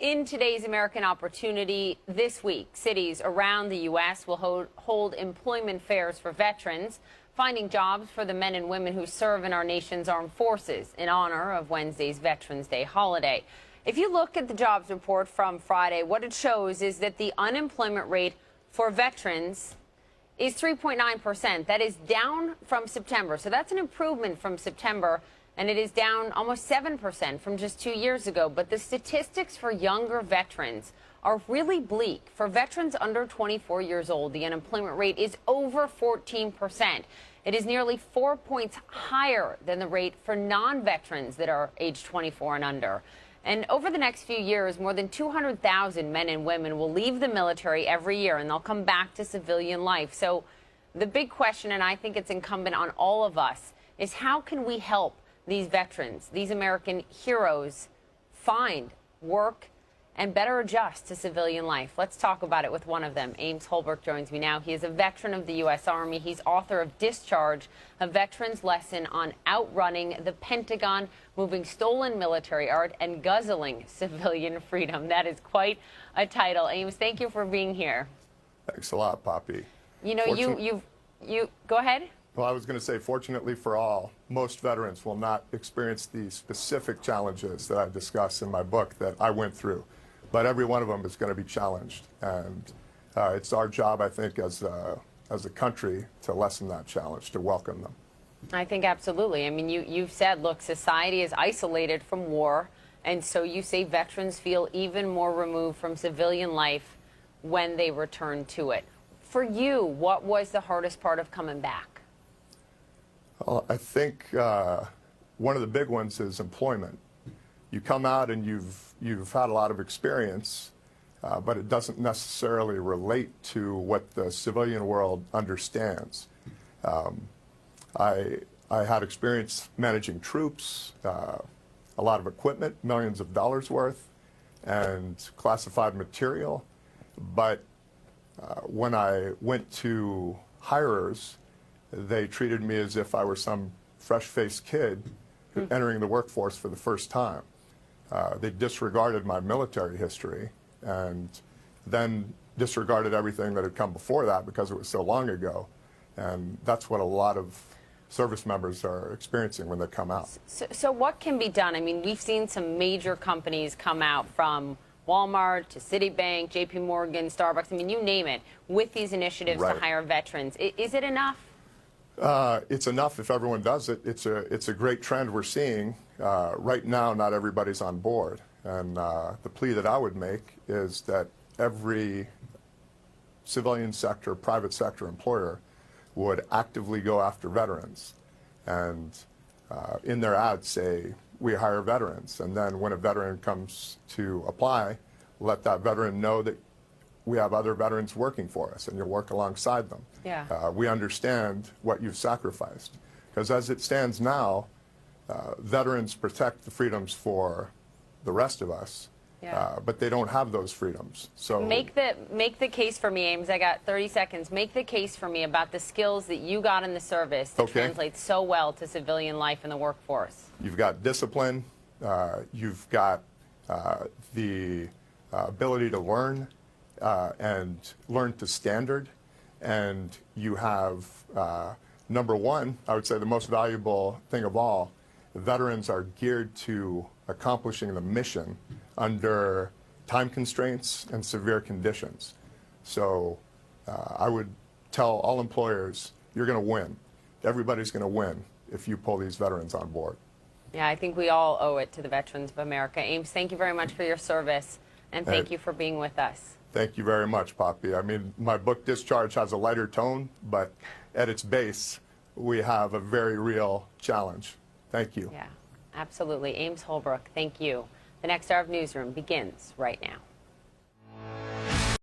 In today's American Opportunity, this week, cities around the U.S. will hold employment fairs for veterans, finding jobs for the men and women who serve in our nation's armed forces in honor of Wednesday's Veterans Day holiday. If you look at the jobs report from Friday, what it shows is that the unemployment rate for veterans is 3.9%. That is down from September. So that's an improvement from September. And it is down almost 7% from just 2 years ago. But the statistics for younger veterans are really bleak. For veterans under 24 years old, the unemployment rate is over 14%. It is nearly 4 points higher than the rate for non-veterans that are age 24 and under. And over the next few years, more than 200,000 men and women will leave the military every year, and they'll come back to civilian life. So the big question, and I think it's incumbent on all of us, is how can we help these veterans, these American heroes, find work and better adjust to civilian life? Let's talk about it with one of them. Ames Holbrook joins me now. He is a veteran of the U.S. Army. He's author of Discharge, a veteran's lesson on outrunning the Pentagon, moving stolen military art, and guzzling civilian freedom. That is quite a title. Ames, thank you for being here. Thanks a lot, Poppy. You know, you go ahead. Well, I was going to say, fortunately for all, most veterans will not experience the specific challenges that I discuss in my book that I went through. But every one of them is going to be challenged. And it's our job, I think, as a country to lessen that challenge, to welcome them. I think absolutely. I mean, you've said, look, society is isolated from war. And so you say veterans feel even more removed from civilian life when they return to it. For you, what was the hardest part of coming back? Well, I think one of the big ones is employment. You come out and you've had a lot of experience, but it doesn't necessarily relate to what the civilian world understands. I had experience managing troops, a lot of equipment, millions of dollars worth, and classified material. But when I went to hirers, they treated me as if I were some fresh-faced kid entering the workforce for the first time. They disregarded my military history and then disregarded everything that had come before that because it was so long ago. And that's what a lot of service members are experiencing when they come out. So what can be done? I mean, we've seen some major companies come out, from Walmart to Citibank, JP Morgan, Starbucks, I mean, you name it, with these initiatives to hire veterans. Is it enough? It's enough if everyone does it. It's a great trend we're seeing. Right now, not everybody's on board. And the plea that I would make is that every civilian sector, private sector employer would actively go after veterans and in their ads say, we hire veterans. And then when a veteran comes to apply, let that veteran know that we have other veterans working for us and you'll work alongside them. Yeah. We understand what you've sacrificed. Because as it stands now, veterans protect the freedoms for the rest of us, but they don't have those freedoms. So make the case for me, Ames. I got 30 seconds. Make the case for me about the skills that you got in the service that translate so well to civilian life in the workforce. You've got discipline. You've got the ability to learn and learn to standard. And you have, number one, I would say the most valuable thing of all, veterans are geared to accomplishing the mission under time constraints and severe conditions. So I would tell all employers, you're going to win. Everybody's going to win if you pull these veterans on board. Yeah, I think we all owe it to the veterans of America. Ames, thank you very much for your service, and thank you for being with us. Thank you very much, Poppy. I mean, my book, Discharge, has a lighter tone, but at its base, we have a very real challenge. Thank you. Yeah, absolutely. Ames Holbrook, thank you. The next hour of Newsroom begins right now.